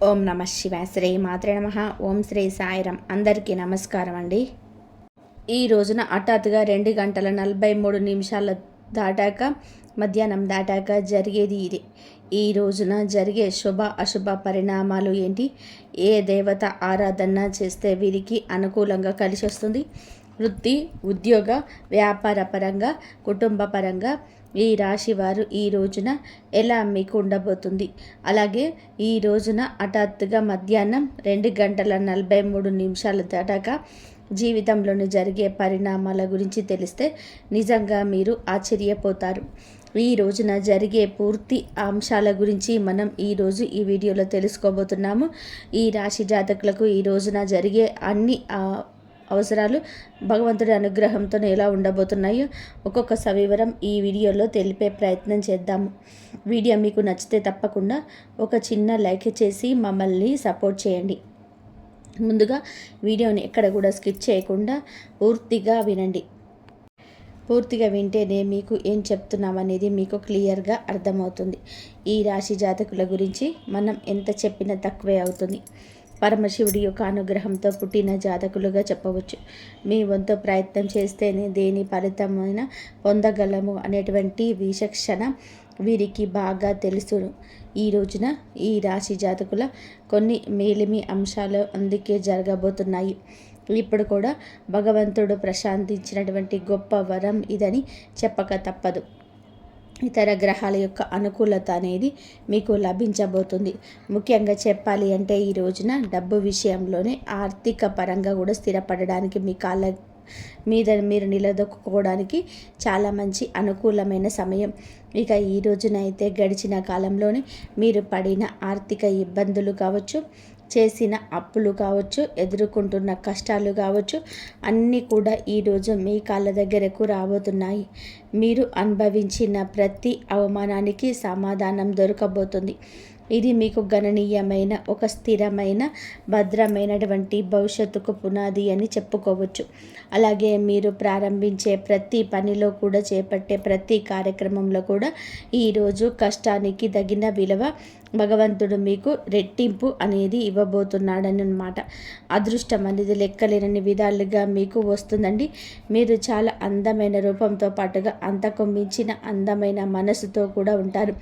ఓం నమ శివాయ. శ్రీ మాత్రే నమః. ఓం శ్రీ సాయిరం. అందరికీ నమస్కారం అండి. ఈ రోజున హఠాత్తుగా 2 గంటల 43 నిమిషాలు దాటాక మధ్యాహ్నం దాటాక జరిగేది ఇది. ఈ రోజున జరిగే శుభ అశుభ పరిణామాలు ఏంటి, ఏ దేవత ఆరాధన చేస్తే వీరికి అనుకూలంగా కలిసి వస్తుంది, వృత్తి ఉద్యోగ వ్యాపార పరంగా కుటుంబ పరంగా ఈ రాశి వారు ఈ రోజున ఎలా మీకు ఉండబోతుంది. అలాగే ఈ రోజున హఠాత్తుగా మధ్యాహ్నం 2 గంటల 43 నిమిషాలు దాటాక జీవితంలోని జరిగే పరిణామాల గురించి తెలిస్తే నిజంగా మీరు ఆశ్చర్యపోతారు. ఈ రోజున జరిగే పూర్తి అంశాల గురించి మనం ఈరోజు ఈ వీడియోలో తెలుసుకోబోతున్నాము. ఈ రాశి జాతకులకు ఈ రోజున జరిగే అన్ని అవసరాలు భగవంతుడి అనుగ్రహంతో ఎలా ఉండబోతున్నాయో ఒక్కొక్క సవివరం ఈ వీడియోలో తెలిపే ప్రయత్నం చేద్దాము. వీడియో మీకు నచ్చితే తప్పకుండా ఒక చిన్న లైక్ చేసి మమ్మల్ని సపోర్ట్ చేయండి. ముందుగా వీడియోని ఎక్కడ కూడా స్కిప్ చేయకుండా పూర్తిగా వినండి. పూర్తిగా వింటేనే మీకు ఏం చెప్తున్నామనేది మీకు క్లియర్గా అర్థమవుతుంది. ఈ రాశి జాతకుల గురించి మనం ఎంత చెప్పినా తక్కువే అవుతుంది. పరమశివుడి యొక్క అనుగ్రహంతో పుట్టిన జాతకులుగా చెప్పవచ్చు. మీ వంతు ప్రయత్నం చేస్తేనే దేని ఫలితమైన పొందగలము అనేటువంటి విచక్షణ వీరికి బాగా తెలుసును. ఈ రోజున ఈ రాశి జాతకుల కొన్ని మేలిమి అంశాలు అందుకే జరగబోతున్నాయి. ఇప్పుడు కూడా భగవంతుడు ప్రశాంతించినటువంటి గొప్ప వరం ఇదని చెప్పక తప్పదు. ఇతర గ్రహాల యొక్క అనుకూలత అనేది మీకు లభించబోతుంది. ముఖ్యంగా చెప్పాలి అంటే ఈ రోజున డబ్బు విషయంలోనే ఆర్థిక పరంగా కూడా స్థిరపడడానికి మీ కాళ్ళ మీద మీరు నిలదొక్కుకోవడానికి చాలా మంచి అనుకూలమైన సమయం. ఇక ఈ రోజున అయితే గడిచిన కాలంలోనే మీరు పడిన ఆర్థిక ఇబ్బందులు కావచ్చు, చేసిన అప్పులు కావచ్చు, ఎదుర్కొంటున్న కష్టాలు కావచ్చు, అన్నీ కూడా ఈరోజు మీ కాళ్ళ దగ్గరకు రాబోతున్నాయి. మీరు అనుభవించిన ప్రతి అవమానానికి సమాధానం దొరకబోతుంది. ఇది మీకు గణనీయమైన ఒక స్థిరమైన భద్రమైనటువంటి భవిష్యత్తుకు పునాది అని చెప్పుకోవచ్చు. అలాగే మీరు ప్రారంభించే ప్రతి పనిలో కూడా చేపట్టే ప్రతి కార్యక్రమంలో కూడా ఈరోజు కష్టానికి తగిన విలువ భగవంతుడు మీకు రెట్టింపు అనేది ఇవ్వబోతున్నాడని అన్నమాట. అదృష్టం అనేది లెక్కలేనన్ని విధాలుగా మీకు వస్తుందండి. మీరు చాలా అందమైన రూపంతో పాటుగా అంతకు మించిన అందమైన మనసుతో కూడా ఉంటారు.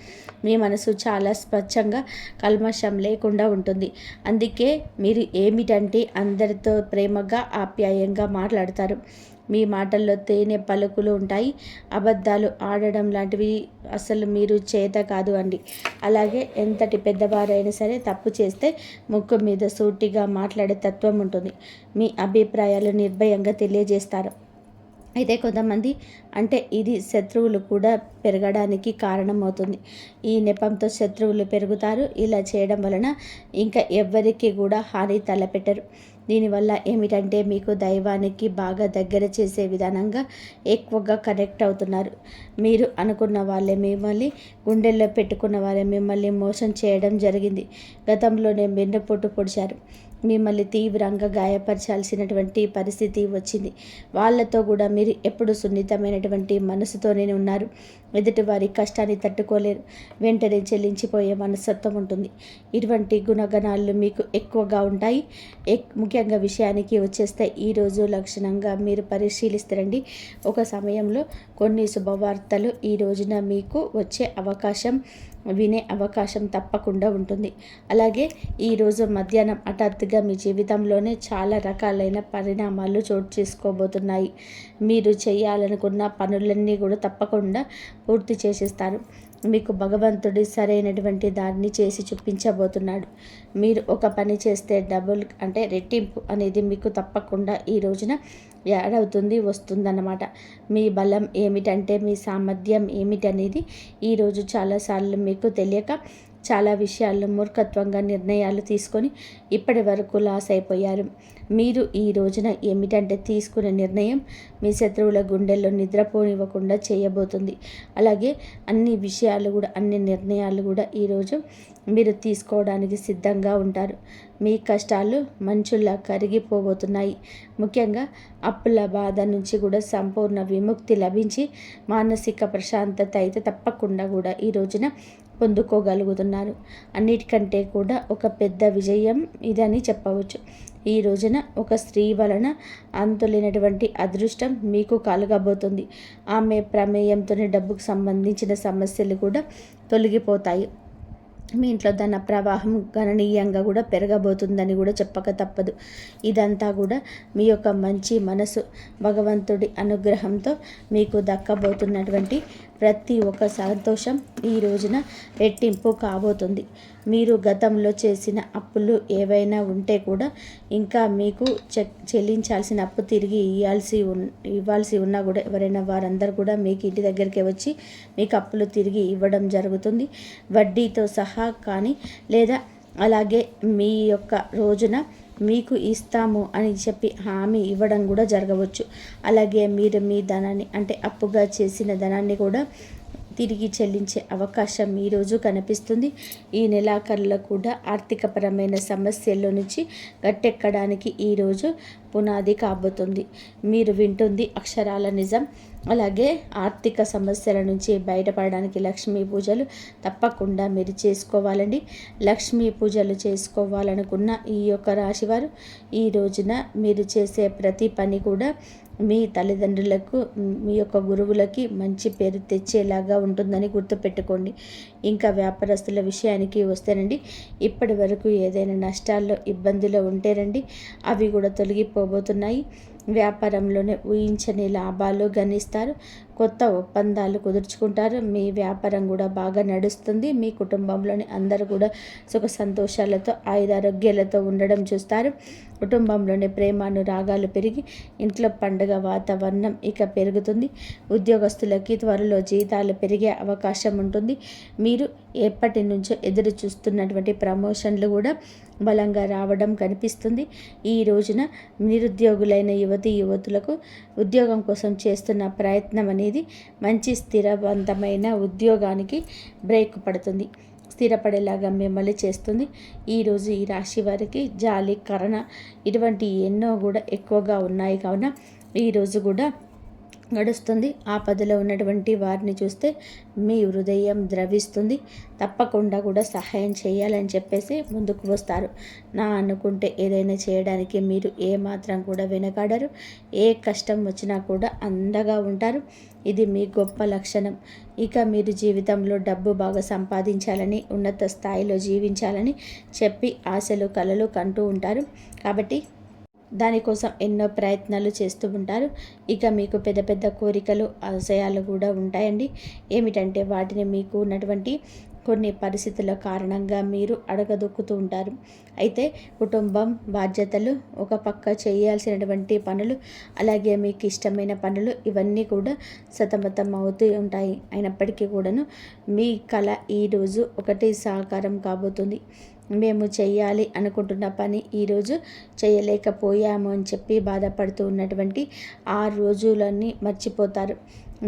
మీ మనసు చాలా స్వచ్ఛంగా కల్మషం లేకుండా ఉంటుంది. అందుకే మీరు ఏమిటంటే అందరితో ప్రేమగా ఆప్యాయంగా మాట్లాడతారు. మీ మాటల్లో తేనె పలుకులు ఉంటాయి. అబద్ధాలు ఆడడం లాంటివి అసలు మీరు చేత కాదు అండి. అలాగే ఎంతటి పెద్దవారైనా సరే తప్పు చేస్తే ముక్కు మీద సూటిగా మాట్లాడే తత్వం ఉంటుంది. మీ అభిప్రాయాలు నిర్భయంగా తెలియజేస్తారు. అయితే కొంతమంది అంటే ఇది శత్రువులు కూడా పెరగడానికి కారణమవుతుంది. ఈ నెపంతో శత్రువులు పెరుగుతారు. ఇలా చేయడం వలన ఇంకా ఎవ్వరికి కూడా హాని తలపెట్టరు. దీనివల్ల ఏమిటంటే మీకు దైవానికి బాగా దగ్గర చేసే విధానంగా ఎక్కువగా కనెక్ట్ అవుతున్నారు. మీరు అనుకున్న వాళ్ళే మిమ్మల్ని గుండెల్లో పెట్టుకున్న వాళ్ళే మిమ్మల్ని మోసం చేయడం జరిగింది. గతంలోనే వెన్నుపోటు పొడిచారు. మిమ్మల్ని తీవ్రంగా గాయపరచాల్సినటువంటి పరిస్థితి వచ్చింది. వాళ్ళతో కూడా మీరు ఎప్పుడు సున్నితమైనటువంటి మనసుతోనే ఉన్నారు. ఎదుటి వారి కష్టాన్ని తట్టుకోలేరు. వెంటనే చెల్లించిపోయే మనస్తత్వం ఉంటుంది. ఇటువంటి గుణగణాలు మీకు ఎక్కువగా ఉంటాయి. ముఖ్యంగా విషయానికి వచ్చేస్తే ఈరోజు లక్షణంగా మీరు పరిశీలిస్తారండి. ఒక సమయంలో కొన్ని శుభవార్తలు ఈ రోజున మీకు వచ్చే అవకాశం, వినే అవకాశం తప్పకుండా ఉంటుంది. అలాగే ఈరోజు మధ్యాహ్నం హఠాత్తుగా మీ జీవితంలోనే చాలా రకాలైన పరిణామాలు చోటు చేసుకోబోతున్నాయి. మీరు చేయాలనుకున్న పనులన్నీ కూడా తప్పకుండా పూర్తి చేసేస్తారు. మీకు భగవంతుడి సరైనటువంటి దాన్ని చేసి చూపించబోతున్నాడు. మీరు ఒక పని చేస్తే డబుల్ అంటే రెట్టింపు అనేది మీకు తప్పకుండా ఈ రోజున యాడ్ అవుతుంది, వస్తుందన్నమాట. మీ బలం ఏమిటంటే మీ సామర్థ్యం ఏమిటనేది ఈరోజు చాలాసార్లు మీకు తెలియక చాలా విషయాల్లో మూర్ఖత్వంగా నిర్ణయాలు తీసుకొని ఇప్పటి వరకు లాస్ అయిపోయారు. మీరు ఈ రోజున ఏమిటంటే తీసుకునే నిర్ణయం మీ శత్రువుల గుండెల్లో నిద్రపోనివ్వకుండా చేయబోతుంది. అలాగే అన్ని విషయాలు కూడా అన్ని నిర్ణయాలు కూడా ఈరోజు మీరు తీసుకోవడానికి సిద్ధంగా ఉంటారు. మీ కష్టాలు మంచులా కరిగిపోబోతున్నాయి. ముఖ్యంగా అప్పుల బాధ నుంచి కూడా సంపూర్ణ విముక్తి లభించి మానసిక ప్రశాంతత అయితే తప్పకుండా కూడా ఈ రోజున పొందుకోగలుగుతున్నారు. అన్నిటికంటే కూడా ఒక పెద్ద విజయం ఇదని చెప్పవచ్చు. ఈ రోజున ఒక స్త్రీ వలన అంతులేనటువంటి అదృష్టం మీకు కలగబోతుంది. ఆమె ప్రమేయంతోనే డబ్బుకు సంబంధించిన సమస్యలు కూడా తొలగిపోతాయి. మీ ఇంట్లో ధన ప్రవాహం గణనీయంగా కూడా పెరగబోతుందని కూడా చెప్పక తప్పదు. ఇదంతా కూడా మీ యొక్క మంచి మనసు, భగవంతుడి అనుగ్రహంతో మీకు దక్కబోతున్నటువంటి ప్రతి ఒక్క సంతోషం ఈ రోజున రెట్టింపు కాబోతుంది. మీరు గతంలో చేసిన అప్పులు ఏవైనా ఉంటే కూడా ఇంకా మీకు చెల్లించాల్సిన అప్పు తిరిగి ఇవ్వాల్సి ఉన్నా కూడా ఎవరైనా వారందరూ కూడా మీకు ఇంటి దగ్గరికి వచ్చి మీకు అప్పులు తిరిగి ఇవ్వడం జరుగుతుంది. వడ్డీతో సహా కానీ లేదా అలాగే మీ యొక్క రోజున మీకు ఇస్తాము అని చెప్పి హామీ ఇవ్వడం కూడా జరగవచ్చు. అలాగే మీరు మీ ధనాన్ని అంటే అప్పుగా చేసిన ధనాన్ని కూడా తిరిగి చెల్లించే అవకాశం ఈరోజు కనిపిస్తుంది. ఈ నెలాఖరులో కూడా ఆర్థికపరమైన సమస్యల్లో నుంచి గట్టెక్కడానికి ఈరోజు పునాది కాబోతుంది. మీరు వింటుంది అక్షరాల నిజం. అలాగే ఆర్థిక సమస్యల నుంచి బయటపడడానికి లక్ష్మీ పూజలు తప్పకుండా మీరు చేసుకోవాలండి. లక్ష్మీ పూజలు చేసుకోవాలనుకున్న ఈ యొక్క రాశివారు ఈ రోజున మీరు చేసే ప్రతి పని కూడా మీ తల్లిదండ్రులకు, మీ యొక్క గురువులకి మంచి పేరు తెచ్చేలాగా ఉంటుందని గుర్తుపెట్టుకోండి. ఇంకా వ్యాపారస్తుల విషయానికి వస్తేనండి, ఇప్పటి వరకు ఏదైనా నష్టాల్లో, ఇబ్బందులు ఉంటేనండి అవి కూడా తొలగిపోబోతున్నాయి. వ్యాపారంలోనే ఊహించని లాభాలు గణిస్తారు. కొత్త ఒప్పందాలు కుదుర్చుకుంటారు. మీ వ్యాపారం కూడా బాగా నడుస్తుంది. మీ కుటుంబంలోని అందరూ కూడా సుఖ సంతోషాలతో, ఆయురారోగ్యాలతో ఉండడం చూస్తారు. కుటుంబంలోని ప్రేమానురాగాలు పెరిగి ఇంట్లో పండుగ వాతావరణం ఇక పెరుగుతుంది. ఉద్యోగస్తులకి త్వరలో జీతాలు పెరిగే అవకాశం ఉంటుంది. మీరు ఎప్పటి నుంచో ఎదురు చూస్తున్నటువంటి ప్రమోషన్లు కూడా బలంగా రావడం కనిపిస్తుంది. ఈ రోజున నిరుద్యోగులైన యువతులకు ఉద్యోగం కోసం చేస్తున్న ప్రయత్నం అనేది మంచి స్థిరవంతమైన ఉద్యోగానికి బ్రేక్ పడుతుంది, స్థిరపడేలాగా మిమ్మల్ని చేస్తుంది. ఈరోజు ఈ రాశి వారికి జాలి, కరుణ ఇటువంటి ఎన్నో కూడా ఎక్కువగా ఉన్నాయి. కావున ఈరోజు కూడా గడుస్తుంది. ఆపదలో ఉన్నటువంటి వారిని చూస్తే మీ హృదయం ద్రవిస్తుంది. తప్పకుండా కూడా సహాయం చేయాలని చెప్పేసి ముందుకు వస్తారు. నా అనుకుంటే ఏదైనా చేయడానికి మీరు ఏమాత్రం కూడా వెనకాడరు. ఏ కష్టం వచ్చినా కూడా అండగా ఉంటారు. ఇది మీ గొప్ప లక్షణం. ఇక మీరు జీవితంలో డబ్బు బాగా సంపాదించాలని, ఉన్నత స్థాయిలో జీవించాలని చెప్పి ఆశలు, కలలు కంటూ ఉంటారు. కాబట్టి దానికోసం ఎన్నో ప్రయత్నాలు చేస్తూ ఉంటారు. ఇక మీకు పెద్ద పెద్ద కోరికలు, ఆశయాలు కూడా ఉంటాయండి. ఏమిటంటే వాటిని మీకు ఉన్నటువంటి కొన్ని పరిస్థితుల కారణంగా మీరు అడగదొక్కుతూ ఉంటారు. అయితే కుటుంబం, బాధ్యతలు, ఒక పక్క చేయాల్సినటువంటి పనులు, అలాగే మీకు ఇష్టమైన పనులు ఇవన్నీ కూడా సతమతం అవుతూ ఉంటాయి. అయినప్పటికీ కూడాను మీ కళ ఈరోజు ఒకటి సాకారం కాబోతుంది. మేము చేయాలి అనుకుంటున్న పని ఈరోజు చేయలేకపోయాము అని చెప్పి బాధపడుతూ ఉన్నటువంటి 6 రోజులన్నీ మర్చిపోతారు.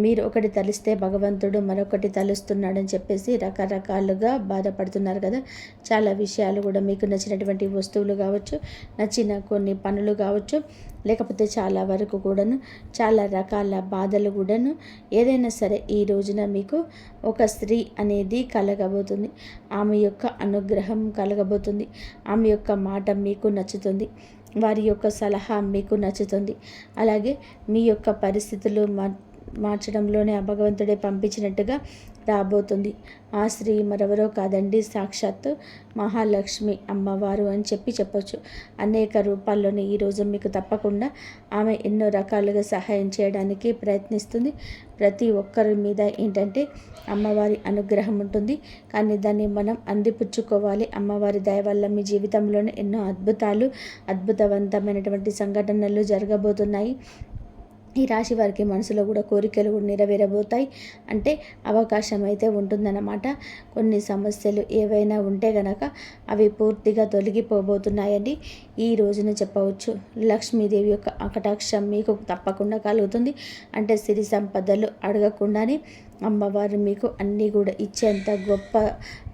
మీరు ఒకటి తలిస్తే భగవంతుడు మరొకటి తలుస్తున్నాడని చెప్పేసి రకరకాలుగా బాధపడుతున్నారు కదా. చాలా విషయాలు కూడా మీకు నచ్చినటువంటి వస్తువులు కావచ్చు, నచ్చిన కొన్ని పనులు కావచ్చు, లేకపోతే చాలా వరకు కూడాను చాలా రకాల బాధలు కూడాను ఏదైనా సరే ఈ రోజున మీకు ఒక స్త్రీ అనేది కలగబోతుంది. ఆమె యొక్క అనుగ్రహం కలగబోతుంది. ఆమె యొక్క మాట మీకు నచ్చుతుంది. వారి యొక్క సలహా మీకు నచ్చుతుంది. అలాగే మీ యొక్క పరిస్థితులు మార్చడంలోనే ఆ భగవంతుడే పంపించినట్టుగా రాబోతుంది. ఆ స్త్రీ మరెవరో కాదండి, సాక్షాత్తు మహాలక్ష్మి అమ్మవారు అని చెప్పొచ్చు. అనేక రూపాల్లోనే ఈరోజు మీకు తప్పకుండా ఆమె ఎన్నో రకాలుగా సహాయం చేయడానికి ప్రయత్నిస్తుంది. ప్రతి ఒక్కరి మీద ఏంటంటే అమ్మవారి అనుగ్రహం ఉంటుంది. కానీ దాన్ని మనం అందిపుచ్చుకోవాలి. అమ్మవారి దయ వల్ల మీ జీవితంలోనే ఎన్నో అద్భుతవంతమైనటువంటి సంఘటనలు జరగబోతున్నాయి. ఈ రాశి వారికి మనసులో కూడా కోరికలు కూడా నెరవేరబోతాయి. అంటే అవకాశం అయితే ఉంటుందన్నమాట. కొన్ని సమస్యలు ఏవైనా ఉంటే గనక అవి పూర్తిగా తొలగిపోబోతున్నాయండి ఈ రోజున చెప్పవచ్చు. లక్ష్మీదేవి యొక్క కటాక్షం మీకు తప్పకుండా కలుగుతుంది. అంటే సిరి సంపదలు అడగకుండానే అమ్మవారు మీకు అన్నీ కూడా ఇచ్చేంత గొప్ప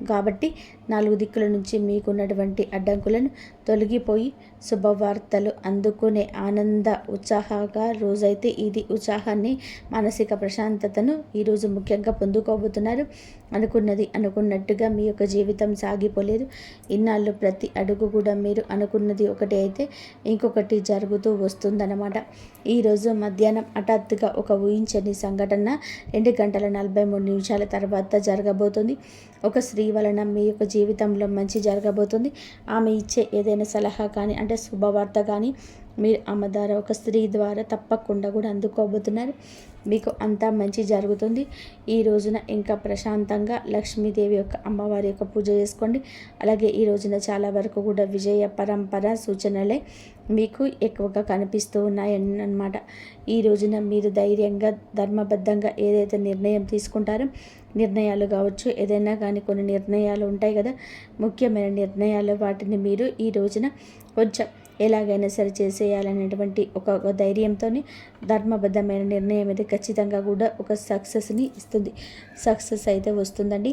కాబట్టి 4 దిక్కుల నుంచి మీకున్నటువంటి అడ్డంకులను తొలగిపోయి శుభవార్తలు అందుకునే ఆనంద ఉత్సాహంగా రోజైతే ఇది ఉత్సాహాన్ని మానసిక ప్రశాంతతను ఈరోజు ముఖ్యంగా పొందుకోబోతున్నారు. అనుకున్నది అనుకున్నట్టుగా మీ యొక్క జీవితం సాగిపోలేదు. ఇన్నాళ్ళు ప్రతి అడుగు కూడా మీరు అనుకున్నది ఒకటి అయితే ఇంకొకటి జరుగుతూ వస్తుందన్నమాట. ఈరోజు మధ్యాహ్నం హఠాత్తుగా ఒక ఊహించని సంఘటన 2 గంటల 43 నిమిషాల తర్వాత జరగబోతుంది. ఒక స్త్రీ వలన మీ యొక్క జీవితంలో మంచి జరగబోతుంది. ఆమె ఇచ్చే ఏదైనా సలహా కానీ అంటే శుభవార్త కానీ మీరు ఆమె ద్వారా ఒక స్త్రీ ద్వారా తప్పకుండా కూడా అందుకోబోతున్నారు. మీకు అంతా మంచి జరుగుతుంది. ఈ రోజున ఇంకా ప్రశాంతంగా లక్ష్మీదేవి యొక్క అమ్మవారి యొక్క పూజ చేసుకోండి. అలాగే ఈ రోజున చాలా వరకు కూడా విజయ పరంపర సూచనలే మీకు ఎక్కువగా కనిపిస్తూ ఉన్నాయన్నమాట. ఈ రోజున మీరు ధైర్యంగా ధర్మబద్ధంగా ఏదైతే నిర్ణయం తీసుకుంటారో నిర్ణయాలు కావచ్చు, ఏదైనా కానీ కొన్ని నిర్ణయాలు ఉంటాయి కదా, ముఖ్యమైన నిర్ణయాలు, వాటిని మీరు ఈ రోజున కొంచెం ఎలాగైనా సరే చేసేయాలనేటువంటి ఒక ధైర్యంతో ధర్మబద్ధమైన నిర్ణయం అయితే ఖచ్చితంగా కూడా ఒక సక్సెస్ని ఇస్తుంది. సక్సెస్ అయితే వస్తుందండి,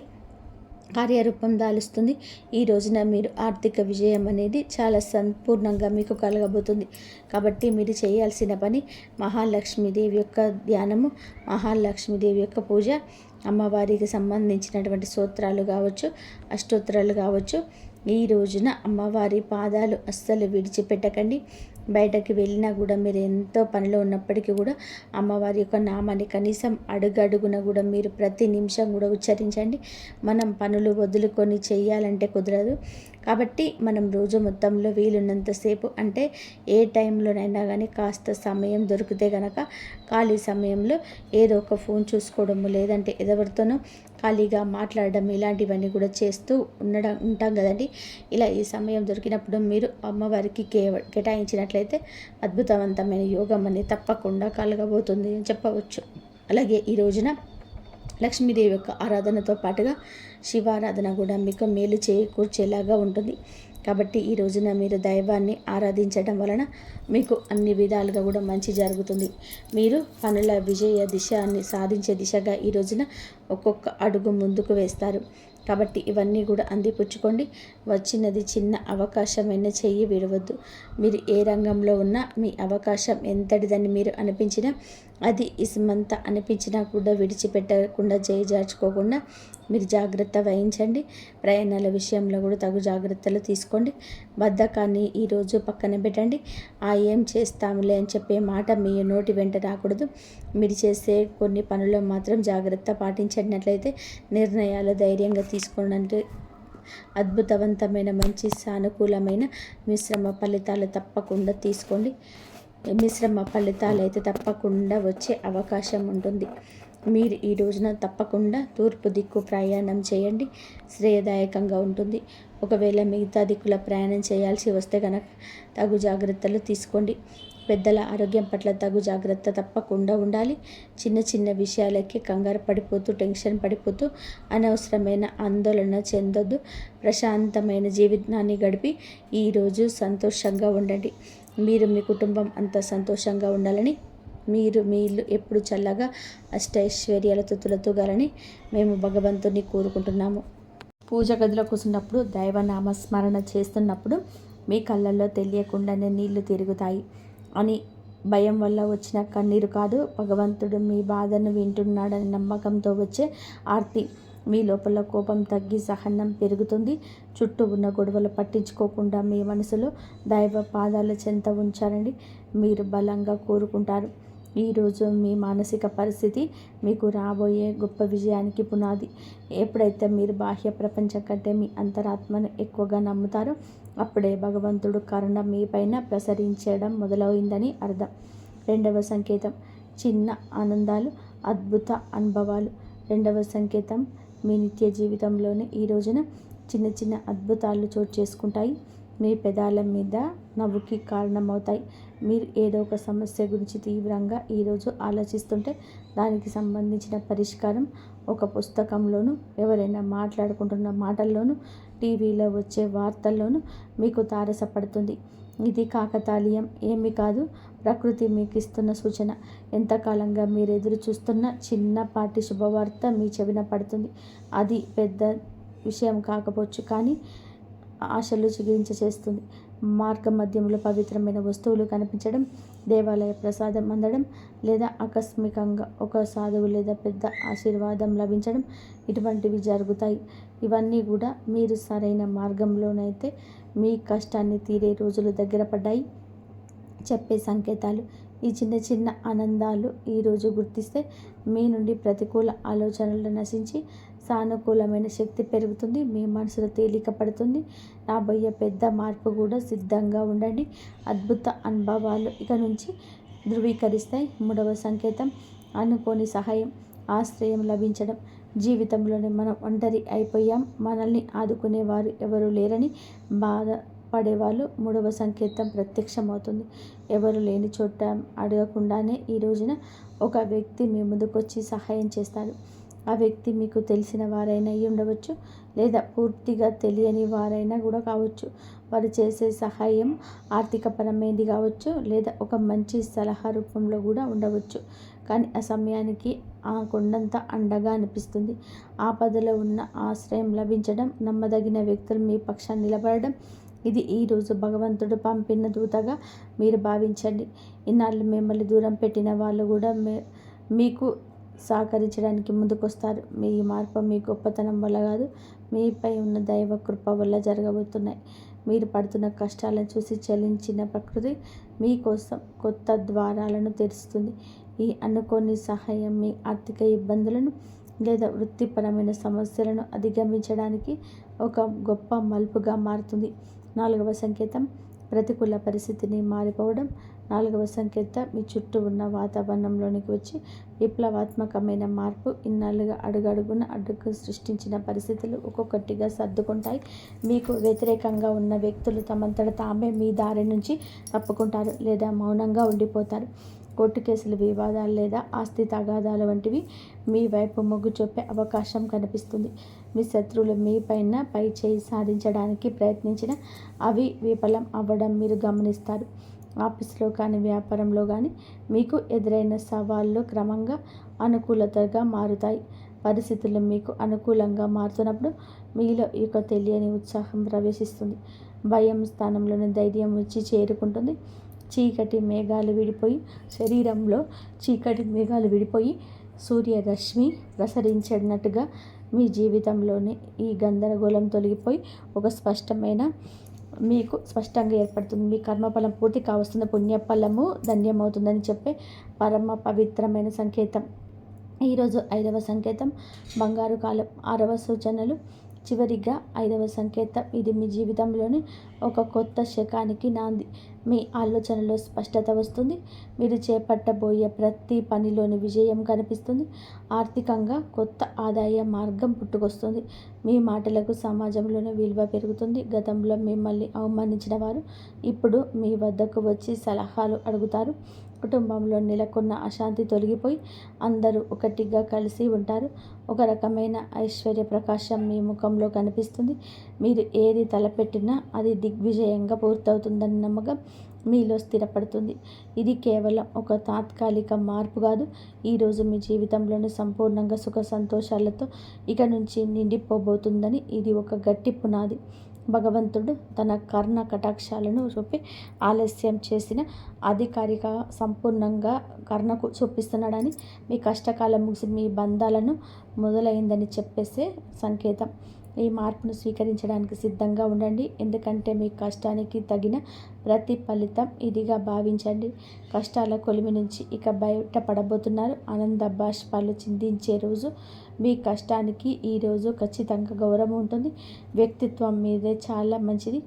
కార్యరూపం దాలుస్తుంది. ఈ రోజున మీరు ఆర్థిక విజయం అనేది చాలా సంపూర్ణంగా మీకు కలగబోతుంది. కాబట్టి మీరు చేయాల్సిన పని మహాలక్ష్మీదేవి యొక్క ధ్యానము, మహాలక్ష్మీదేవి యొక్క పూజ, అమ్మవారికి సంబంధించినటువంటి స్తోత్రాలు కావచ్చు, అష్టోత్తరాలు కావచ్చు. ఈ రోజున అమ్మవారి పాదాలు అస్సలు విడిచిపెట్టకండి. బయటకు వెళ్ళినా కూడా మీరు ఎంతో పనిలో ఉన్నప్పటికీ కూడా అమ్మవారి యొక్క నామాన్ని కనీసం అడుగడుగున కూడా మీరు ప్రతి నిమిషం కూడా ఉచ్చరించండి. మనం పనులు వదులుకొని చేయాలంటే కుదరదు. కాబట్టి మనం రోజు మొత్తంలో వీలున్నంతసేపు అంటే ఏ టైంలోనైనా కానీ కాస్త సమయం దొరికితే కనుక ఖాళీ సమయంలో ఏదో ఒక ఫోన్ చూసుకోవడము, లేదంటే ఎవరితోనో ఖాళీగా మాట్లాడడం, ఇలాంటివన్నీ కూడా చేస్తూ ఉంటాం కదండి. ఇలా ఈ సమయం దొరికినప్పుడు మీరు అమ్మవారికి కేటాయించినట్లయితే అద్భుతవంతమైన యోగం అనేది తప్పకుండా కలగబోతుంది అని చెప్పవచ్చు. అలాగే ఈ రోజున లక్ష్మీదేవి యొక్క ఆరాధనతో పాటుగా శివారాధన కూడా మీకు మేలు చేకూర్చేలాగా ఉంటుంది. కాబట్టి ఈ రోజున మీరు దైవాన్ని ఆరాధించడం వలన మీకు అన్ని విధాలుగా కూడా మంచి జరుగుతుంది. మీరు పనుల విజయ దిశని సాధించే దిశగా ఈ రోజున ఒక్కొక్క అడుగు ముందుకు వేస్తారు. కాబట్టి ఇవన్నీ కూడా అందిపుచ్చుకోండి. వచ్చినది చిన్న అవకాశమైనా చెయ్యి విడవద్దు. మీరు ఏ రంగంలో ఉన్నా మీ అవకాశం ఎంతటిదని మీరు అనిపించినా, అది ఇసుమంత అనిపించినా కూడా విడిచిపెట్టకుండా చేజార్చుకోకుండా మీరు జాగ్రత్త వహించండి. ప్రయాణాల విషయంలో కూడా తగు జాగ్రత్తలు తీసుకోండి. బద్ధకాన్ని ఈరోజు పక్కన పెట్టండి. ఏం చేస్తాములే అని చెప్పే మాట మీ నోటి వెంట రాకూడదు. మీరు చేసే కొన్ని పనుల్లో మాత్రం జాగ్రత్త పాటించినట్లయితే నిర్ణయాలు ధైర్యంగా తీసుకోవడానికి అద్భుతవంతమైన మంచి సానుకూలమైన మిశ్రమ ఫలితాలు తప్పకుండా తీసుకోండి. మిశ్రమ ఫలితాలు అయితే తప్పకుండా వచ్చే అవకాశం ఉంటుంది. మీరు ఈ రోజున తప్పకుండా తూర్పు దిక్కు ప్రయాణం చేయండి, శ్రేయదాయకంగా ఉంటుంది. ఒకవేళ మిగతా దిక్కుల ప్రయాణం చేయాల్సి వస్తే కనుక తగు జాగ్రత్తలు తీసుకోండి. పెద్దల ఆరోగ్యం పట్ల తగు జాగ్రత్త తప్పకుండా ఉండాలి. చిన్న చిన్న విషయాలకి కంగారు పడిపోతూ టెన్షన్ పడిపోతూ అనవసరమైన ఆందోళన చెందొద్దు. ప్రశాంతమైన జీవితాన్ని గడిపి ఈరోజు సంతోషంగా ఉండండి. మీరు మీ కుటుంబం అంతా సంతోషంగా ఉండాలని, మీరు మీ ఇల్లు ఎప్పుడు చల్లగా అష్టైశ్వర్యాలతో తులతూగాలని మేము భగవంతుని కోరుకుంటున్నాము. పూజ గదిలో కూర్చున్నప్పుడు దైవనామ స్మరణ చేస్తున్నప్పుడు మీ కళ్ళల్లో తెలియకుండానే నీళ్లు తిరుగుతాయి అని భయం వల్ల వచ్చిన కన్నీరు కాదు, భగవంతుడు మీ బాధను వింటున్నాడని నమ్మకంతో వచ్చే ఆర్తి. మీ లోపల కోపం తగ్గి సహనం పెరుగుతుంది. చుట్టూ ఉన్న గొడవలు పట్టించుకోకుండా మీ మనసులో దైవ పాదాల చెంత ఉంచారండి. మీరు బలంగా కోరుకుంటారు. ఈరోజు మీ మానసిక పరిస్థితి మీకు రాబోయే గొప్ప విజయానికి పునాది. ఎప్పుడైతే మీరు బాహ్య ప్రపంచం కంటే మీ అంతరాత్మను ఎక్కువగా నమ్ముతారో అప్పుడే భగవంతుడు కరుణ మీపైన ప్రసరించడం మొదలైందని అర్థం. 2వ సంకేతం చిన్న ఆనందాలు, అద్భుత అనుభవాలు. 2వ సంకేతం మీ నిత్య జీవితంలోనే ఈ రోజున చిన్న చిన్న అద్భుతాలు చోటు చేసుకుంటాయి. మీ పెదాల మీద నవ్వుకి కారణమవుతాయి. మీరు ఏదో ఒక సమస్య గురించి తీవ్రంగా ఈరోజు ఆలోచిస్తుంటే దానికి సంబంధించిన పరిష్కారం ఒక పుస్తకంలోనూ, ఎవరైనా మాట్లాడుకుంటున్న మాటల్లోనూ, టీవీలో వచ్చే వార్తల్లోనూ మీకు తారసపడుతుంది. ఇది కాకతాళీయం ఏమీ కాదు. ప్రకృతి మీకు ఇస్తున్న సూచన. ఎంతకాలంగా మీరు ఎదురు చూస్తున్న చిన్నపాటి శుభవార్త మీ చెవిన పడుతుంది. అది పెద్ద విషయం కాకపోవచ్చు, కానీ ఆశలు చిగురించేస్తుంది. మార్గ మధ్యంలో పవిత్రమైన వస్తువులు కనిపించడం, దేవాలయ ప్రసాదం అందడం, లేదా ఆకస్మికంగా ఒక సాధువు లేదా పెద్ద ఆశీర్వాదం లభించడం, ఇటువంటివి జరుగుతాయి. ఇవన్నీ కూడా మీరు సరైన మార్గంలోనైతే మీ కష్టాన్ని తీరే రోజులు దగ్గర పడ్డాయి చెప్పే సంకేతాలు. ఈ చిన్న చిన్న ఆనందాలు ఈరోజు గుర్తిస్తే మీ నుండి ప్రతికూల ఆలోచనలు నశించి సానుకూలమైన శక్తి పెరుగుతుంది. మీ మనసులో తేలిక పడుతుంది. రాబోయే పెద్ద మార్పు కూడా సిద్ధంగా ఉండండి. అద్భుత అనుభవాలు ఇక నుంచి ధృవీకరిస్తాయి. 3వ సంకేతం అనుకోని సహాయం, ఆశ్రయం లభించడం. జీవితంలోనే మనం ఒంటరి అయిపోయాం, మనల్ని ఆదుకునేవారు ఎవరు లేరని బాధపడేవాళ్ళు 3వ సంకేతం ప్రత్యక్షమవుతుంది. ఎవరు లేని చోట అడగకుండానే ఈ రోజున ఒక వ్యక్తి మీ ముందుకొచ్చి సహాయం చేస్తారు. ఆ వ్యక్తి మీకు తెలిసిన వారైనా అయి ఉండవచ్చు, లేదా పూర్తిగా తెలియని వారైనా కూడా కావచ్చు. వారు చేసే సహాయం ఆర్థికపరమైనది కావచ్చు, లేదా ఒక మంచి సలహా రూపంలో కూడా ఉండవచ్చు. కానీ ఆ సమయానికి ఆ కొండంత అండగా అనిపిస్తుంది. ఆపదలో ఉన్న ఆశ్రయం లభించడం, నమ్మదగిన వ్యక్తులు మీ పక్షాన్ని నిలబడడం, ఇది ఈరోజు భగవంతుడు పంపిన దూతగా మీరు భావించండి. ఇన్నాళ్ళు మిమ్మల్ని దూరం పెట్టిన వాళ్ళు కూడా మీకు సహకరించడానికి ముందుకొస్తారు. మీ మార్పు మీ గొప్పతనం వల్ల కాదు, మీపై ఉన్న దైవ కృప వల్ల జరగబోతున్నాయి. మీరు పడుతున్న కష్టాలను చూసి చలించిన ప్రకృతి మీకోసం కొత్త ద్వారాలను తెరుస్తుంది. ఈ అనుకోని సహాయం మీ ఆర్థిక ఇబ్బందులను లేదా వృత్తిపరమైన సమస్యలను అధిగమించడానికి ఒక గొప్ప మలుపుగా మారుతుంది. 4వ సంకేతం ప్రతికూల పరిస్థితిని మారిపోవడం. 4వ సంకేతం మీ చుట్టూ ఉన్న వాతావరణంలోనికి వచ్చి విప్లవాత్మకమైన మార్పు. ఇన్నాళ్ళుగా అడుగడుగున అడ్డుకు సృష్టించిన పరిస్థితులు ఒక్కొక్కటిగా సర్దుకుంటాయి. మీకు వ్యతిరేకంగా ఉన్న వ్యక్తులు తమంతట తామే మీ దారి నుంచి తప్పుకుంటారు లేదా మౌనంగా ఉండిపోతారు. కోర్టు కేసులు, వివాదాలు లేదా ఆస్తి తగాదాలు వంటివి మీ వైపు మొగ్గు చూపే అవకాశం కనిపిస్తుంది. మీ శత్రువులు మీ పైన పై చేయి సాధించడానికి ప్రయత్నించిన అవి విఫలం అవ్వడం మీరు గమనిస్తారు. ఆఫీస్లో కానీ వ్యాపారంలో కానీ మీకు ఎదురైన సవాళ్ళు క్రమంగా అనుకూలతగా మారుతాయి. పరిస్థితులు మీకు అనుకూలంగా మారుతున్నప్పుడు మీలో ఒక తెలియని ఉత్సాహం ప్రవేశిస్తుంది. భయం స్థానంలోని ధైర్యం వచ్చి చేరుకుంటుంది. శరీరంలో చీకటి మేఘాలు విడిపోయి సూర్యరశ్మి ప్రసరించినట్టుగా మీ జీవితంలోని ఈ గందరగోళం తొలగిపోయి ఒక మీకు స్పష్టంగా ఏర్పడుతుంది. మీ కర్మఫలం పూర్తి కావస్తున్న పుణ్యఫలము ధన్యమవుతుందని చెప్పే పరమ పవిత్రమైన సంకేతం. ఈరోజు 5వ సంకేతం బంగారు కాలం. 6వ సూచనలు. చివరిగా 5వ సంకేతం. ఇది మీ జీవితంలోని ఒక కొత్త శకానికి నాంది. మీ ఆలోచనలో స్పష్టత వస్తుంది. మీరు చేపట్టబోయే ప్రతి పనిలోని విజయం కనిపిస్తుంది. ఆర్థికంగా కొత్త ఆదాయ మార్గం పుట్టుకొస్తుంది. మీ మాటలకు సమాజంలోని విలువ పెరుగుతుంది. గతంలో మిమ్మల్ని అవమానించిన వారు ఇప్పుడు మీ వద్దకు వచ్చి సలహాలు అడుగుతారు. కుటుంబంలో నెలకొన్న అశాంతి తొలగిపోయి అందరూ ఒకటిగా కలిసి ఉంటారు. ఒక రకమైన ఐశ్వర్య ప్రకాశం మీ ముఖంలో కనిపిస్తుంది. మీరు ఏది తలపెట్టినా అది దిగ్విజయంగా పూర్తవుతుందన్న నమ్మకం మీలో స్థిరపడుతుంది. ఇది కేవలం ఒక తాత్కాలిక మార్పు కాదు. ఈరోజు మీ జీవితంలోని సంపూర్ణంగా సుఖ సంతోషాలతో ఇక నుంచి నిండిపోబోతుందని ఇది ఒక గట్టి పునాది. భగవంతుడు తన కర్ణ కటాక్షాలను చూపి ఆలస్యం చేసిన అధికారిక సంపూర్ణంగా కర్ణకు చూపిస్తున్నాడని, మీ కష్టకాలం ముగిసి మీ బంధాలను మొదలైందని చెప్పేసే సంకేతం. ఈ మార్పును స్వీకరించడానికి సిద్ధంగా ఉండండి. ఎందుకంటే మీ కష్టానికి తగిన ప్రతిఫలితం ఇదిగా భావించండి. కష్టాల కొలిమి నుంచి ఇక బయటపడబోతున్నారు. ఆనంద బాష్పాలు చిందించే రోజు. మీ కష్టానికి ఈరోజు ఖచ్చితంగా గౌరవం ఉంటుంది. వ్యక్తిత్వం మీదే చాలా మంచిది.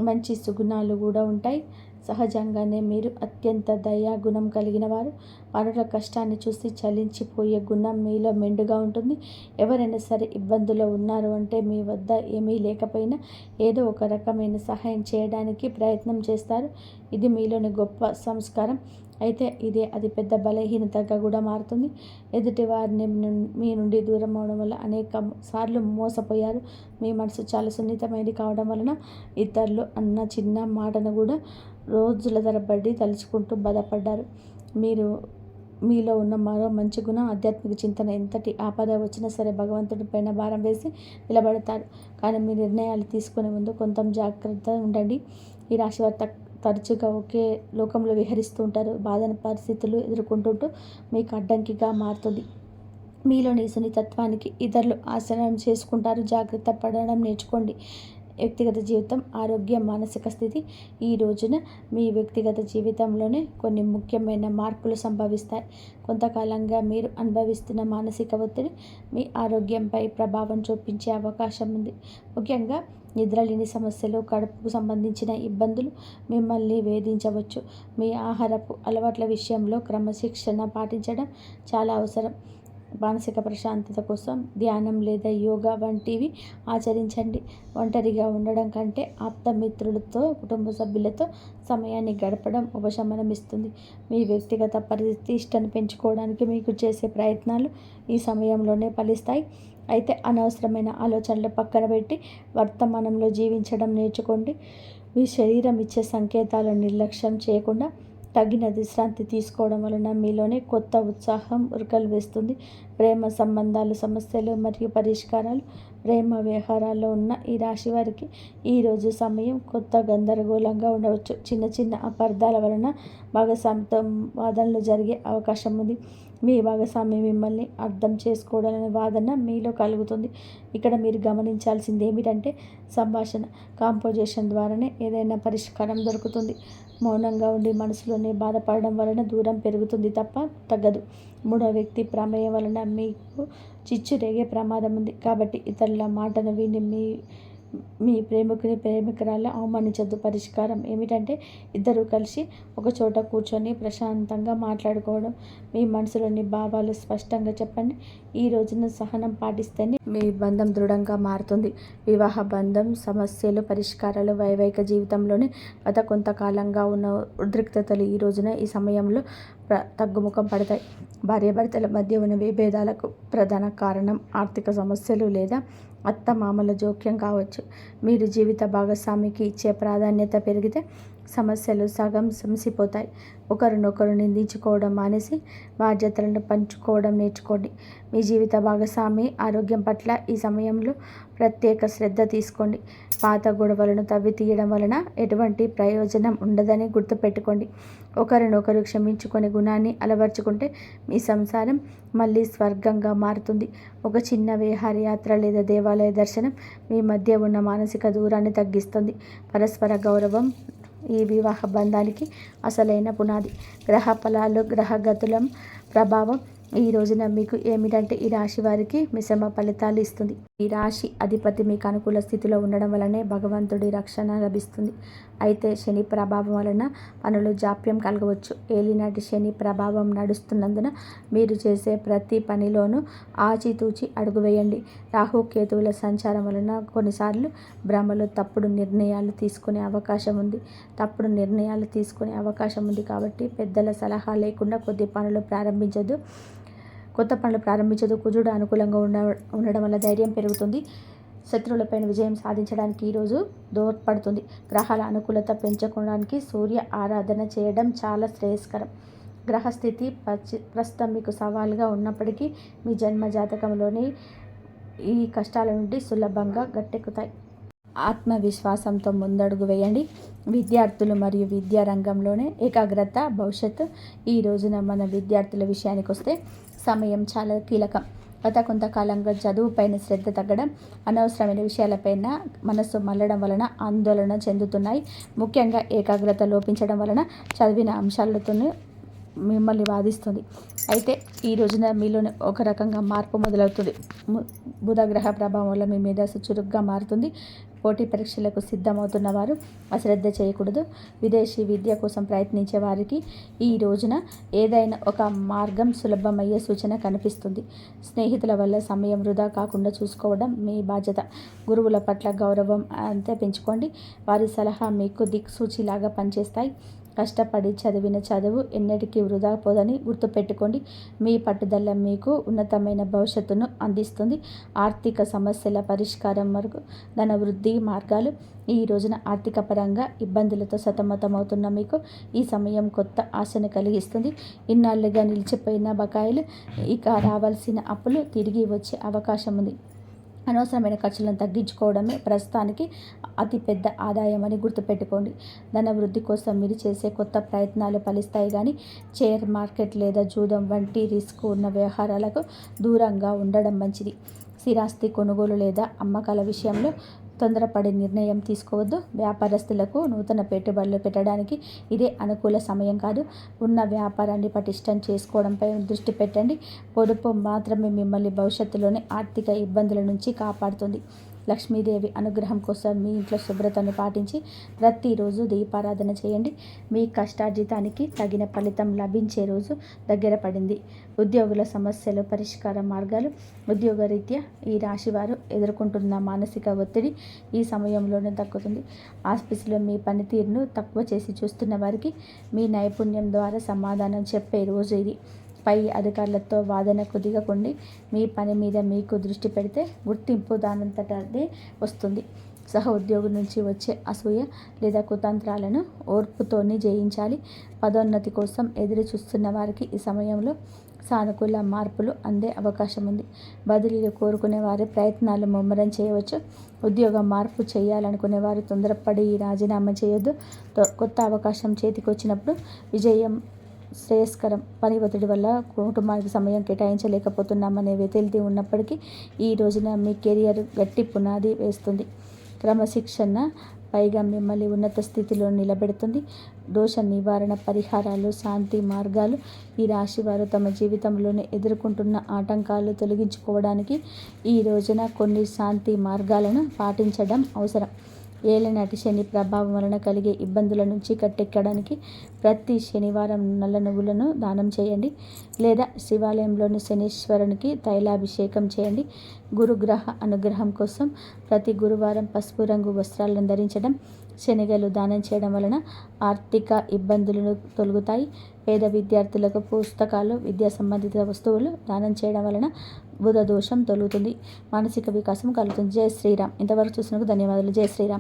మంచి సుగుణాలు కూడా ఉంటాయి. సహజంగానే మీరు అత్యంత దయా గుణం కలిగిన వారు. పరుల కష్టాన్ని చూసి చలించిపోయే గుణం మీలో మెండుగా ఉంటుంది. ఎవరైనా సరే ఇబ్బందులో ఉన్నారు అంటే మీ వద్ద ఏమీ లేకపోయినా ఏదో ఒక రకమైన సహాయం చేయడానికి ప్రయత్నం చేస్తారు. ఇది మీలోని గొప్ప సంస్కారం. అయితే ఇదే అది పెద్ద బలహీనతగా కూడా మారుతుంది. ఎదుటి వారిని మీ నుండి దూరం అవడం వల్ల అనేక సార్లు మోసపోయారు. మీ మనసు చాలా సున్నితమైనది కావడం వలన ఇతరులు అన్న చిన్న మాటను కూడా రోజుల తరబడి తలుచుకుంటూ బాధపడ్డారు. మీలో ఉన్న మరో మంచి గుణం ఆధ్యాత్మిక చింతన. ఎంతటి ఆపద వచ్చినా సరే భగవంతుడి పైన భారం వేసి నిలబడతారు. కానీ మీ నిర్ణయాలు తీసుకునే ముందు కొంత జాగ్రత్త ఉండండి. ఈ రాశి వారు తరచుగా ఒకే లోకంలో విహరిస్తూ ఉంటారు. బాధన పరిస్థితులు ఎదుర్కొంటుంటూ మీకు అడ్డంకిగా మారుతుంది. మీలోని సున్నితత్వానికి ఇతరులు ఆశ్రయం చేసుకుంటారు. జాగ్రత్త పడడం నేర్చుకోండి. వ్యక్తిగత జీవితం, ఆరోగ్యం, మానసిక స్థితి. ఈ రోజున మీ వ్యక్తిగత జీవితంలోనే కొన్ని ముఖ్యమైన మార్పులు సంభవిస్తాయి. కొంతకాలంగా మీరు అనుభవిస్తున్న మానసిక ఒత్తిడి మీ ఆరోగ్యంపై ప్రభావం చూపించే అవకాశం ఉంది. ముఖ్యంగా నిద్రలేని సమస్యలు, కడుపుకు సంబంధించిన ఇబ్బందులు మిమ్మల్ని వేధించవచ్చు. మీ ఆహారపు అలవాట్ల విషయంలో క్రమశిక్షణ పాటించడం చాలా అవసరం. మానసిక ప్రశాంతత కోసం ధ్యానం లేదా యోగా వంటివి ఆచరించండి. ఒంటరిగా ఉండడం కంటే ఆప్తమిత్రులతో, కుటుంబ సభ్యులతో సమయాన్ని గడపడం ఉపశమనం ఇస్తుంది. మీ వ్యక్తిగత ప్రతిష్టను పెంచుకోవడానికి మీకు చేసే ప్రయత్నాలు ఈ సమయంలోనే ఫలిస్తాయి. అయితే అనవసరమైన ఆలోచనలు పక్కన పెట్టి వర్తమానంలో జీవించడం నేర్చుకోండి. మీ శరీరం ఇచ్చే సంకేతాలను నిర్లక్ష్యం చేయకుండా తగిన విశ్రాంతి తీసుకోవడం వలన మీలోనే కొత్త ఉత్సాహం ఉరకలు వేస్తుంది. ప్రేమ సంబంధాలు, సమస్యలు మరియు పరిష్కారాలు. ప్రేమ వ్యవహారాల్లో ఉన్న ఈ రాశి వారికి ఈరోజు సమయం కొత్త గందరగోళంగా ఉండవచ్చు. చిన్న చిన్న అపార్థాల వలన భాగస్వామితో వాదనలు జరిగే అవకాశం ఉంది. మీ భాగస్వామి మిమ్మల్ని అర్థం చేసుకోవడాలనే వాదన మీలో కలుగుతుంది. ఇక్కడ మీరు గమనించాల్సింది ఏమిటంటే సంభాషణ, కాంపోజిషన్ ద్వారానే ఏదైనా పరిష్కారం దొరుకుతుంది. మౌనంగా ఉండి మనసులోనే బాధపడడం వలన దూరం పెరుగుతుంది తప్ప తగ్గదు. మూడో వ్యక్తి ప్రమేయం వలన మీకు చిచ్చు రేగే ప్రమాదం ఉంది. కాబట్టి ఇతరుల మాటను విని మీ ప్రేమికుని, ప్రేమికురాలు అవమానించద్దు. పరిష్కారం ఏమిటంటే ఇద్దరు కలిసి ఒక చోట కూర్చొని ప్రశాంతంగా మాట్లాడుకోవడం. మీ మనసులోని భావాలు స్పష్టంగా చెప్పండి. ఈ రోజున సహనం పాటిస్తేనే మీ బంధం దృఢంగా మారుతుంది. వివాహ బంధం సమస్యలు, పరిష్కారాలు, వైవాహిక జీవితంలోని గత కొంతకాలంగా ఉన్న ఉద్రిక్తతలు ఈ సమయంలో తగ్గుముఖం పడతాయి. భార్యాభర్తల మధ్య ఉన్న విభేదాలకు ప్రధాన కారణం ఆర్థిక సమస్యలు లేదా అత్తమామల జోక్యం కావచ్చు. మీరు జీవిత భాగస్వామికి ఇచ్చే ప్రాధాన్యత పెరిగితే సమస్యలు సగం సమసిపోతాయి. ఒకరినొకరు నిందించుకోవడం మానేసి బాధ్యతలను పంచుకోవడం నేర్చుకోండి. మీ జీవిత భాగస్వామి ఆరోగ్యం పట్ల ఈ సమయంలో ప్రత్యేక శ్రద్ధ తీసుకోండి. పాత గొడవలను తవ్వి తీయడం వలన ఎటువంటి ప్రయోజనం ఉండదని గుర్తుపెట్టుకోండి. ఒకరినొకరు క్షమించుకునే గుణాన్ని అలవర్చుకుంటే మీ సంసారం మళ్ళీ స్వర్గంగా మారుతుంది. ఒక చిన్న విహారయాత్ర లేదా దేవాలయ దర్శనం మీ మధ్య ఉన్న మానసిక దూరాన్ని తగ్గిస్తుంది. పరస్పర గౌరవం ఈ వివాహ బంధానికి అసలైన పునాది. గ్రహ ఫలాలు, గ్రహగతుల ప్రభావం ఈ రోజున మీకు ఏమిటంటే ఈ రాశి వారికి మిశ్రమ ఫలితాలు ఇస్తుంది. ఈ రాశి అధిపతి మీకు అనుకూల స్థితిలో ఉండడం వలనే భగవంతుడి రక్షణ లభిస్తుంది. అయితే శని ప్రభావం వలన పనులు జాప్యం కలగవచ్చు. ఏలినాటి శని ప్రభావం నడుస్తున్నందున మీరు చేసే ప్రతి పనిలోనూ ఆచితూచి అడుగు వేయండి. రాహుకేతువుల సంచారం వలన కొన్నిసార్లు భ్రమలు, తప్పుడు నిర్ణయాలు తీసుకునే అవకాశం ఉంది. కాబట్టి పెద్దల సలహా లేకుండా కొత్త పనులు ప్రారంభించదు. కుజుడు అనుకూలంగా ఉండడం వల్ల ధైర్యం పెరుగుతుంది. శత్రువులపైన విజయం సాధించడానికి ఈరోజు దోహదపడుతుంది. గ్రహాల అనుకూలత పెంచుకోవడానికి సూర్య ఆరాధన చేయడం చాలా శ్రేయస్కరం. గ్రహస్థితి ప్రస్తుతం మీకు సవాల్గా ఉన్నప్పటికీ మీ జన్మ జాతకంలోని ఈ కష్టాల నుండి సులభంగా గట్టెక్కుతాయి. ఆత్మవిశ్వాసంతో ముందడుగు వేయండి. విద్యార్థులు మరియు విద్యా రంగంలోనే ఏకాగ్రత భవిష్యత్తు. ఈ రోజున మన విద్యార్థుల విషయానికి వస్తే సమయం చాలా కీలకం. గత కొంతకాలంగా చదువుపైన శ్రద్ధ తగ్గడం, అనవసరమైన విషయాలపైన మనస్సు మళ్ళడం వలన ఆందోళన చెందుతున్నాయి. ముఖ్యంగా ఏకాగ్రత లోపించడం వలన చదివిన అంశాలతోనే మిమ్మల్ని బాధిస్తుంది. అయితే ఈ రోజున మీలోనే ఒక రకంగా మార్పు మొదలవుతుంది. బుధ గ్రహ ప్రభావం వల్ల మీ మేధస్సు చురుగ్గా మారుతుంది. పోటీ పరీక్షలకు సిద్ధమవుతున్న వారు అశ్రద్ధ చేయకూడదు. విదేశీ విద్య కోసం ప్రయత్నించే వారికి ఈ రోజున ఏదైనా ఒక మార్గం సులభమయ్యే సూచన కనిపిస్తుంది. స్నేహితుల వల్ల సమయం వృధా కాకుండా చూసుకోవడం మీ బాధ్యత. గురువుల పట్ల గౌరవం అంతే పెంచుకోండి. వారి సలహా మీకు దిక్సూచిలాగా పనిచేస్తాయి. కష్టపడి చదివిన చదువు ఎన్నటికీ వృధా పోదని గుర్తుపెట్టుకోండి. మీ పట్టుదల మీకు ఉన్నతమైన భవిష్యత్తును అందిస్తుంది. ఆర్థిక సమస్యల పరిష్కారం వరకు ధన వృద్ధి మార్గాలు. ఈ రోజున ఆర్థిక పరంగా ఇబ్బందులతో సతమతమవుతున్న మీకు ఈ సమయం కొత్త ఆశను కలిగిస్తుంది. ఇన్నాళ్లుగా నిలిచిపోయిన బకాయిలు, ఇక రావాల్సిన అప్పులు తిరిగి వచ్చే అవకాశం ఉంది. అనవసరమైన ఖర్చులను తగ్గించుకోవడమే ప్రస్తుతానికి అతిపెద్ద ఆదాయం అని గుర్తుపెట్టుకోండి. ధన వృద్ధి కోసం మీరు చేసే కొత్త ప్రయత్నాలు ఫలిస్తాయి, కానీ షేర్ మార్కెట్ లేదా జూదం వంటి రిస్క్ ఉన్న వ్యవహారాలకు దూరంగా ఉండడం మంచిది. స్థిరాస్తి కొనుగోలు లేదా అమ్మకాల విషయంలో తొందరపడి నిర్ణయం తీసుకోవద్దు. వ్యాపారస్తులకు నూతన పెట్టుబడులు పెట్టడానికి ఇదే అనుకూల సమయం కాదు. ఉన్న వ్యాపారాన్ని పటిష్టం చేసుకోవడంపై దృష్టి పెట్టండి. పొదుపు మాత్రమే మిమ్మల్ని భవిష్యత్తులోని ఆర్థిక ఇబ్బందుల నుంచి కాపాడుతుంది. లక్ష్మీదేవి అనుగ్రహం కోసం మీ ఇంట్లో శుభ్రతను పాటించి ప్రతిరోజు దీపారాధన చేయండి. మీ కష్టార్జితానికి తగిన ఫలితం లభించే రోజు దగ్గర పడింది. ఉద్యోగుల సమస్యలు పరిష్కార మార్గాలు. ఉద్యోగరీత్యా ఈ రాశివారు ఎదుర్కొంటున్న మానసిక ఒత్తిడి ఈ సమయంలోనే తగ్గుతుంది. ఆఫీసులో మీ పనితీరును తక్కువ చేసి చూస్తున్న వారికి మీ నైపుణ్యం ద్వారా సమాధానం చెప్పే రోజు ఇది. పై అధికారులతో వాదనకు దిగకండి. మీ పని మీద మీకు దృష్టి పెడితే గుర్తింపు దానంతట అదే వస్తుంది. సహ ఉద్యోగుల నుంచి వచ్చే అసూయ లేదా కుతంత్రాలను ఓర్పుతోనే జయించాలి. పదోన్నతి కోసం ఎదురు చూస్తున్న వారికి ఈ సమయంలో సానుకూల మార్పులు అందే అవకాశం ఉంది. బదిలీలు కోరుకునే వారి ప్రయత్నాలు ముమ్మరం చేయవచ్చు. ఉద్యోగ మార్పు చేయాలనుకునే వారు తొందరపడి రాజీనామా చేయొద్దు. కొత్త అవకాశం చేతికి వచ్చినప్పుడు విజయం శ్రేయస్కరం. పని ఒత్తిడి వల్ల కుటుంబానికి సమయం కేటాయించలేకపోతున్నామనే వెతిల్తి ఉన్నప్పటికీ ఈ రోజున మీ కెరియర్ గట్టి పునాది వేస్తుంది. క్రమశిక్షణ పైగా మిమ్మల్ని ఉన్నత స్థితిలో నిలబెడుతుంది. దోష నివారణ పరిహారాలు, శాంతి మార్గాలు. ఈ రాశి వారు తమ జీవితంలోనే ఎదుర్కొంటున్న ఆటంకాలు తొలగించుకోవడానికి ఈ రోజున కొన్ని శాంతి మార్గాలను పాటించడం అవసరం. ఏలినాటి శని ప్రభావం వలన కలిగే ఇబ్బందుల నుంచి కట్టెక్కడానికి ప్రతి శనివారం నల్ల నువ్వులను దానం చేయండి, లేదా శివాలయంలోని శనీశ్వరునికి తైలాభిషేకం చేయండి. గురుగ్రహ అనుగ్రహం కోసం ప్రతి గురువారం పసుపు రంగు వస్త్రాలను ధరించడం, శనగలు దానం చేయడం వలన ఆర్థిక ఇబ్బందులను తొలగుతాయి. పేద విద్యార్థులకు పుస్తకాలు, విద్యా సంబంధిత వస్తువులు దానం చేయడం వలన బుధ దోషం తొలుగుతుంది. మానసిక వికాసం కలుగుతుంది. జై శ్రీరామ్. ఇంతవరకు చూసినందుకు ధన్యవాదాలు. జై శ్రీరామ్.